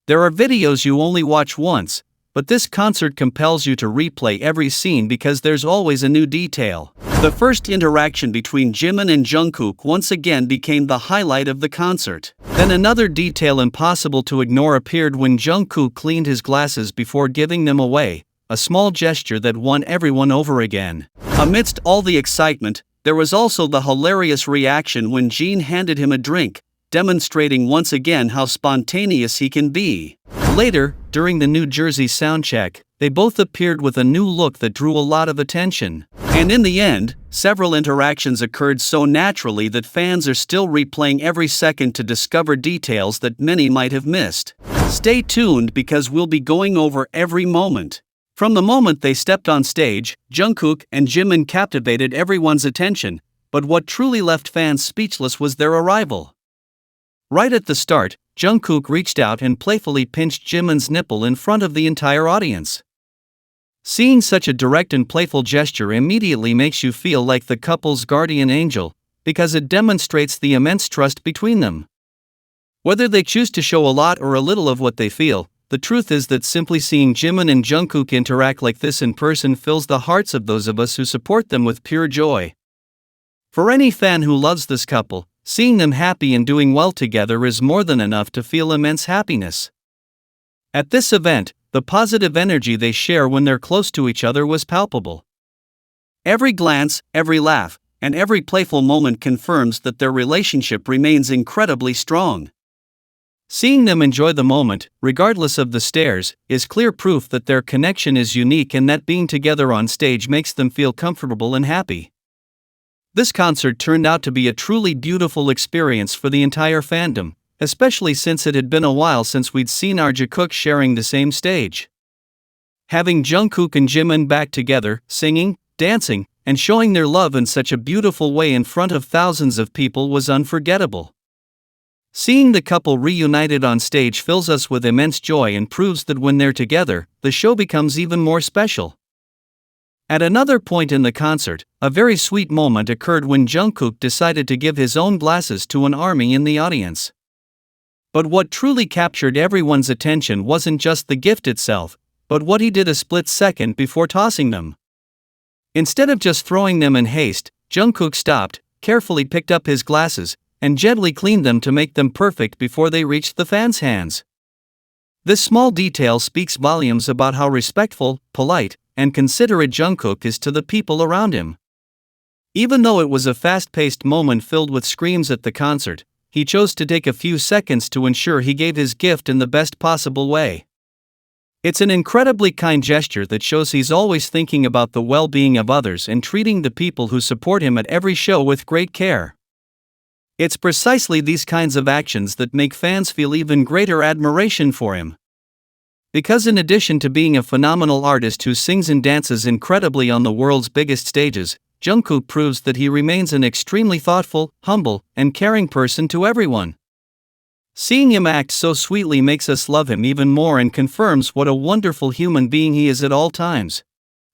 There are videos you only watch once, but this concert compels you to replay every scene because there's always a new detail. The first interaction between Jimin and Jungkook once again became the highlight of the concert. Then another detail impossible to ignore appeared when Jungkook cleaned his glasses before giving them away, a small gesture that won everyone over again. Amidst all the excitement, there was also the hilarious reaction when Jimin handed him a drink, demonstrating once again how spontaneous he can be. Later, during the New Jersey soundcheck, they both appeared with a new look that drew a lot of attention. And in the end, several interactions occurred so naturally that fans are still replaying every second to discover details that many might have missed. Stay tuned because we'll be going over every moment. From the moment they stepped on stage, Jungkook and Jimin captivated everyone's attention, but what truly left fans speechless was their arrival. Right at the start, Jungkook reached out and playfully pinched Jimin's nipple in front of the entire audience. Seeing such a direct and playful gesture immediately makes you feel like the couple's guardian angel, because it demonstrates the immense trust between them. Whether they choose to show a lot or a little of what they feel, the truth is that simply seeing Jimin and Jungkook interact like this in person fills the hearts of those of us who support them with pure joy. For any fan who loves this couple, seeing them happy and doing well together is more than enough to feel immense happiness. At this event, the positive energy they share when they're close to each other was palpable. Every glance, every laugh, and every playful moment confirms that their relationship remains incredibly strong. Seeing them enjoy the moment, regardless of the stares, is clear proof that their connection is unique and that being together on stage makes them feel comfortable and happy. This concert turned out to be a truly beautiful experience for the entire fandom, especially since it had been a while since we'd seen our Jikook sharing the same stage. Having Jungkook and Jimin back together, singing, dancing, and showing their love in such a beautiful way in front of thousands of people was unforgettable. Seeing the couple reunited on stage fills us with immense joy and proves that when they're together, the show becomes even more special. At another point in the concert, a very sweet moment occurred when Jungkook decided to give his own glasses to an army in the audience. But what truly captured everyone's attention wasn't just the gift itself, but what he did a split second before tossing them. Instead of just throwing them in haste, Jungkook stopped, carefully picked up his glasses, and gently cleaned them to make them perfect before they reached the fans' hands. This small detail speaks volumes about how respectful, polite, and considerate Jungkook is to the people around him. Even though it was a fast-paced moment filled with screams at the concert, he chose to take a few seconds to ensure he gave his gift in the best possible way. It's an incredibly kind gesture that shows he's always thinking about the well-being of others and treating the people who support him at every show with great care. It's precisely these kinds of actions that make fans feel even greater admiration for him. Because in addition to being a phenomenal artist who sings and dances incredibly on the world's biggest stages, Jungkook proves that he remains an extremely thoughtful, humble, and caring person to everyone. Seeing him act so sweetly makes us love him even more and confirms what a wonderful human being he is at all times.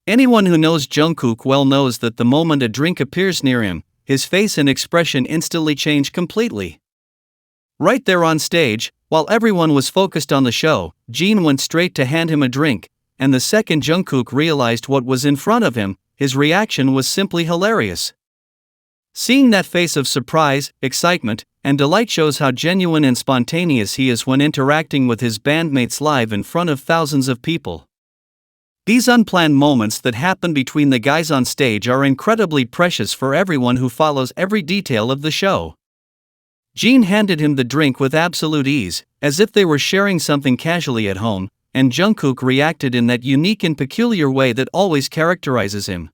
Anyone who knows Jungkook well knows that the moment a drink appears near him, his face and expression instantly change completely. Right there on stage, while everyone was focused on the show, Jimin went straight to hand him a drink, and the second Jungkook realized what was in front of him, his reaction was simply hilarious. Seeing that face of surprise, excitement, and delight shows how genuine and spontaneous he is when interacting with his bandmates live in front of thousands of people. These unplanned moments that happen between the guys on stage are incredibly precious for everyone who follows every detail of the show. Jimin handed him the drink with absolute ease, as if they were sharing something casually at home, and Jungkook reacted in that unique and peculiar way that always characterizes him.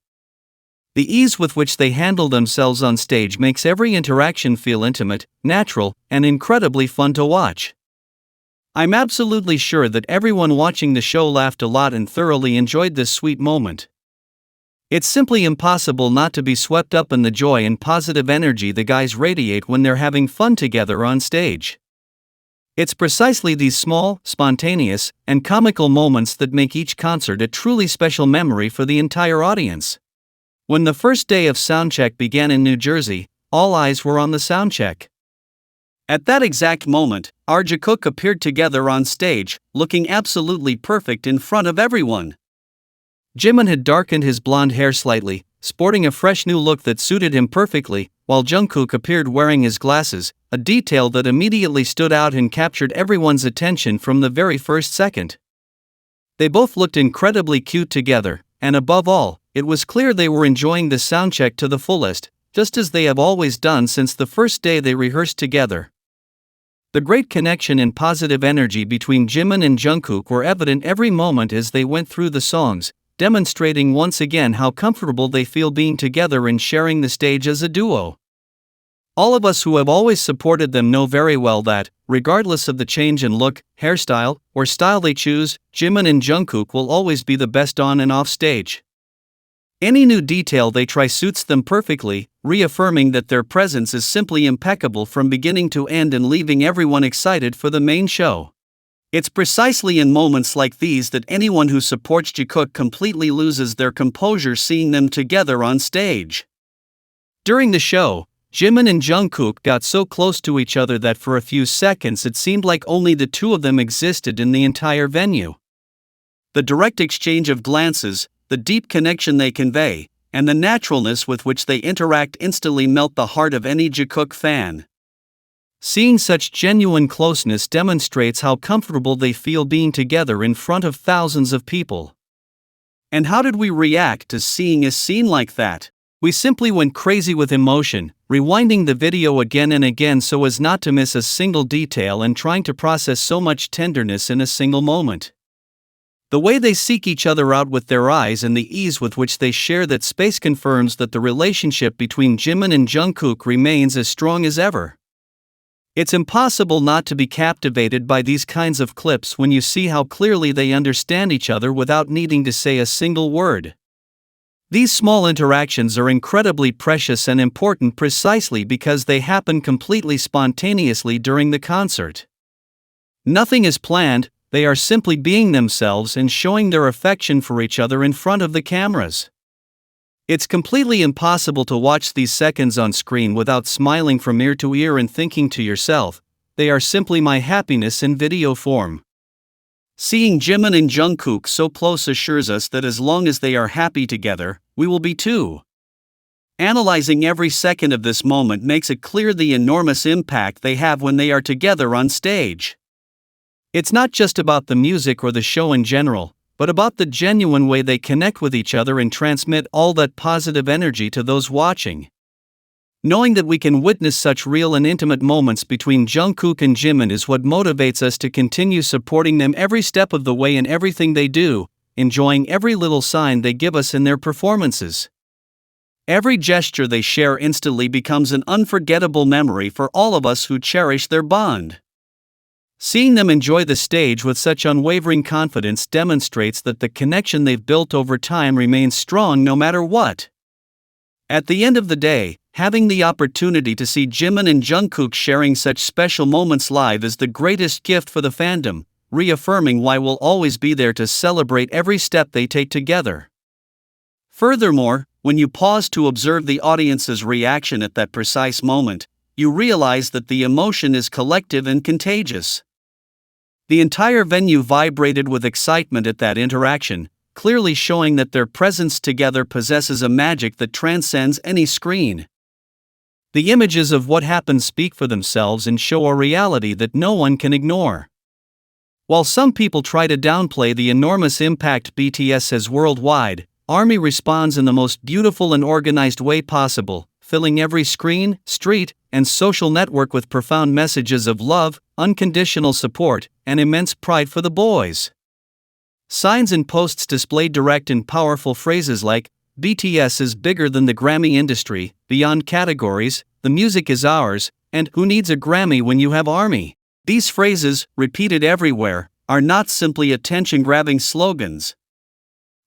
The ease with which they handle themselves on stage makes every interaction feel intimate, natural, and incredibly fun to watch. I'm absolutely sure that everyone watching the show laughed a lot and thoroughly enjoyed this sweet moment. It's simply impossible not to be swept up in the joy and positive energy the guys radiate when they're having fun together on stage. It's precisely these small, spontaneous, and comical moments that make each concert a truly special memory for the entire audience. When the first day of soundcheck began in New Jersey, all eyes were on the soundcheck. At that exact moment, our Jikook appeared together on stage, looking absolutely perfect in front of everyone. Jimin had darkened his blonde hair slightly, sporting a fresh new look that suited him perfectly, while Jungkook appeared wearing his glasses, a detail that immediately stood out and captured everyone's attention from the very first second. They both looked incredibly cute together, and above all, it was clear they were enjoying the soundcheck to the fullest, just as they have always done since the first day they rehearsed together. The great connection and positive energy between Jimin and Jungkook were evident every moment as they went through the songs, demonstrating once again how comfortable they feel being together and sharing the stage as a duo. All of us who have always supported them know very well that, regardless of the change in look, hairstyle, or style they choose, Jimin and Jungkook will always be the best on and off stage. Any new detail they try suits them perfectly, reaffirming that their presence is simply impeccable from beginning to end and leaving everyone excited for the main show. It's precisely in moments like these that anyone who supports Jikook completely loses their composure seeing them together on stage. During the show, Jimin and Jungkook got so close to each other that for a few seconds it seemed like only the two of them existed in the entire venue. The direct exchange of glances, the deep connection they convey, and the naturalness with which they interact instantly melt the heart of any Jikook fan. Seeing such genuine closeness demonstrates how comfortable they feel being together in front of thousands of people. And how did we react to seeing a scene like that? We simply went crazy with emotion, rewinding the video again and again so as not to miss a single detail and trying to process so much tenderness in a single moment. The way they seek each other out with their eyes and the ease with which they share that space confirms that the relationship between Jimin and Jungkook remains as strong as ever. It's impossible not to be captivated by these kinds of clips when you see how clearly they understand each other without needing to say a single word. These small interactions are incredibly precious and important precisely because they happen completely spontaneously during the concert. Nothing is planned, they are simply being themselves and showing their affection for each other in front of the cameras. It's completely impossible to watch these seconds on screen without smiling from ear to ear and thinking to yourself, they are simply my happiness in video form. Seeing Jimin and Jungkook so close assures us that as long as they are happy together, we will be too. Analyzing every second of this moment makes it clear the enormous impact they have when they are together on stage. It's not just about the music or the show in general, but about the genuine way they connect with each other and transmit all that positive energy to those watching. Knowing that we can witness such real and intimate moments between Jungkook and Jimin is what motivates us to continue supporting them every step of the way in everything they do, enjoying every little sign they give us in their performances. Every gesture they share instantly becomes an unforgettable memory for all of us who cherish their bond. Seeing them enjoy the stage with such unwavering confidence demonstrates that the connection they've built over time remains strong no matter what. At the end of the day, having the opportunity to see Jimin and Jungkook sharing such special moments live is the greatest gift for the fandom, reaffirming why we'll always be there to celebrate every step they take together. Furthermore, when you pause to observe the audience's reaction at that precise moment, you realize that the emotion is collective and contagious. The entire venue vibrated with excitement at that interaction, clearly showing that their presence together possesses a magic that transcends any screen. The images of what happened speak for themselves and show a reality that no one can ignore. While some people try to downplay the enormous impact BTS has worldwide, ARMY responds in the most beautiful and organized way possible, filling every screen, street, and social network with profound messages of love, unconditional support, and immense pride for the boys. Signs and posts display direct and powerful phrases like, BTS is bigger than the Grammy industry, beyond categories, the music is ours, and who needs a Grammy when you have ARMY? These phrases, repeated everywhere, are not simply attention-grabbing slogans.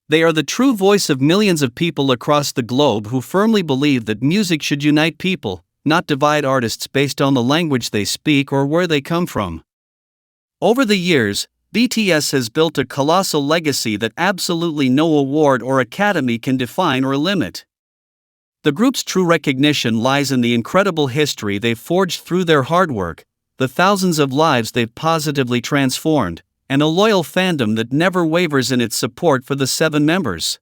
They are the true voice of millions of people across the globe who firmly believe that music should unite people, not divide artists based on the language they speak or where they come from. Over the years, BTS has built a colossal legacy that absolutely no award or academy can define or limit. The group's true recognition lies in the incredible history they've forged through their hard work, the thousands of lives they've positively transformed, and a loyal fandom that never wavers in its support for the 7 members.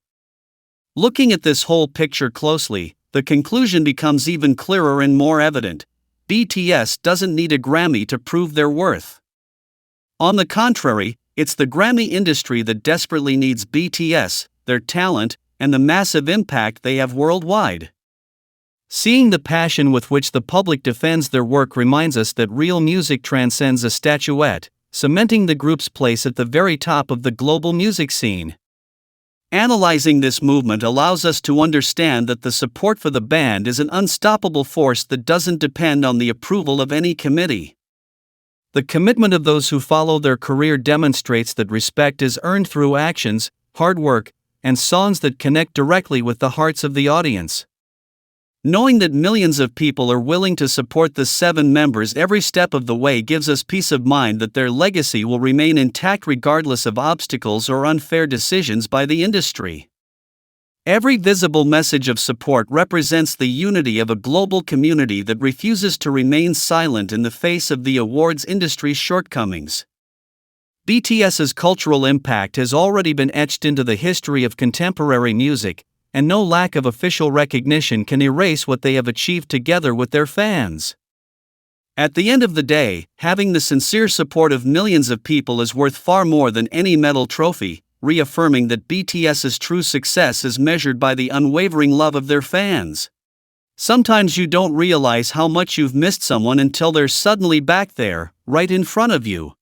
Looking at this whole picture closely, the conclusion becomes even clearer and more evident. BTS doesn't need a Grammy to prove their worth. On the contrary, it's the Grammy industry that desperately needs BTS, their talent, and the massive impact they have worldwide. Seeing the passion with which the public defends their work reminds us that real music transcends a statuette, cementing the group's place at the very top of the global music scene. Analyzing this movement allows us to understand that the support for the band is an unstoppable force that doesn't depend on the approval of any committee. The commitment of those who follow their career demonstrates that respect is earned through actions, hard work, and songs that connect directly with the hearts of the audience. Knowing that millions of people are willing to support the 7 members every step of the way gives us peace of mind that their legacy will remain intact regardless of obstacles or unfair decisions by the industry. Every visible message of support represents the unity of a global community that refuses to remain silent in the face of the awards industry's shortcomings. BTS's cultural impact has already been etched into the history of contemporary music, and no lack of official recognition can erase what they have achieved together with their fans. At the end of the day, having the sincere support of millions of people is worth far more than any medal trophy, reaffirming that BTS's true success is measured by the unwavering love of their fans. Sometimes you don't realize how much you've missed someone until they're suddenly back there, right in front of you.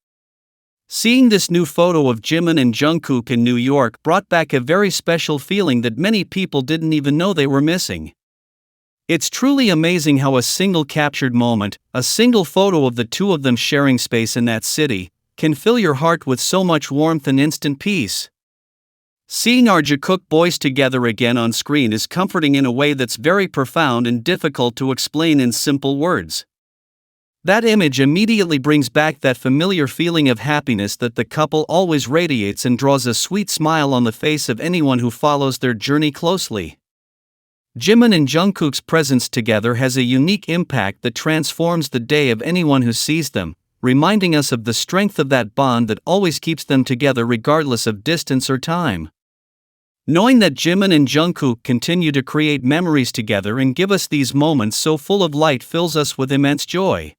Seeing this new photo of Jimin and Jungkook in New York brought back a very special feeling that many people didn't even know they were missing. It's truly amazing how a single captured moment, a single photo of the 2 of them sharing space in that city, can fill your heart with so much warmth and instant peace. Seeing our Jikook boys together again on screen is comforting in a way that's very profound and difficult to explain in simple words. That image immediately brings back that familiar feeling of happiness that the couple always radiates and draws a sweet smile on the face of anyone who follows their journey closely. Jimin and Jungkook's presence together has a unique impact that transforms the day of anyone who sees them, reminding us of the strength of that bond that always keeps them together regardless of distance or time. Knowing that Jimin and Jungkook continue to create memories together and give us these moments so full of light fills us with immense joy.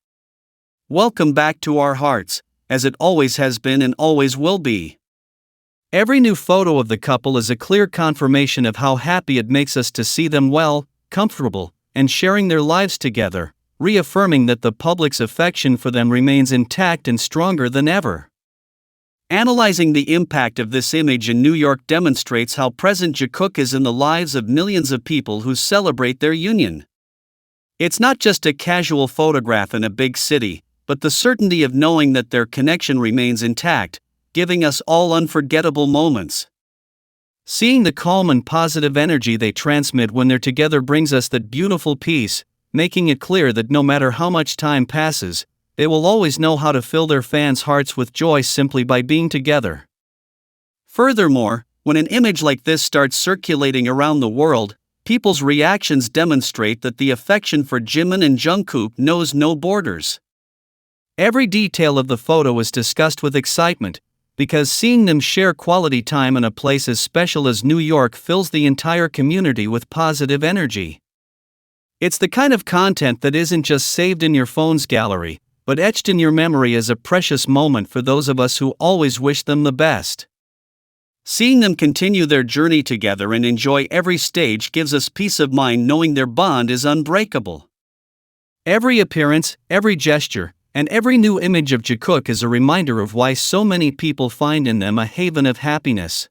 Welcome back to our hearts, as it always has been and always will be. Every new photo of the couple is a clear confirmation of how happy it makes us to see them well, comfortable, and sharing their lives together, reaffirming that the public's affection for them remains intact and stronger than ever. Analyzing the impact of this image in New York demonstrates how present Jikook is in the lives of millions of people who celebrate their union. It's not just a casual photograph in a big city, but the certainty of knowing that their connection remains intact, giving us all unforgettable moments. Seeing the calm and positive energy they transmit when they're together brings us that beautiful peace, making it clear that no matter how much time passes, they will always know how to fill their fans' hearts with joy simply by being together. Furthermore, when an image like this starts circulating around the world, people's reactions demonstrate that the affection for Jimin and Jungkook knows no borders. Every detail of the photo is discussed with excitement, because seeing them share quality time in a place as special as New York fills the entire community with positive energy. It's the kind of content that isn't just saved in your phone's gallery, but etched in your memory as a precious moment for those of us who always wish them the best. Seeing them continue their journey together and enjoy every stage gives us peace of mind knowing their bond is unbreakable. Every appearance, every gesture, and every new image of Jikook is a reminder of why so many people find in them a haven of happiness.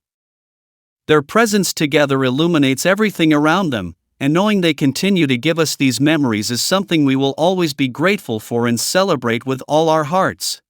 Their presence together illuminates everything around them, and knowing they continue to give us these memories is something we will always be grateful for and celebrate with all our hearts.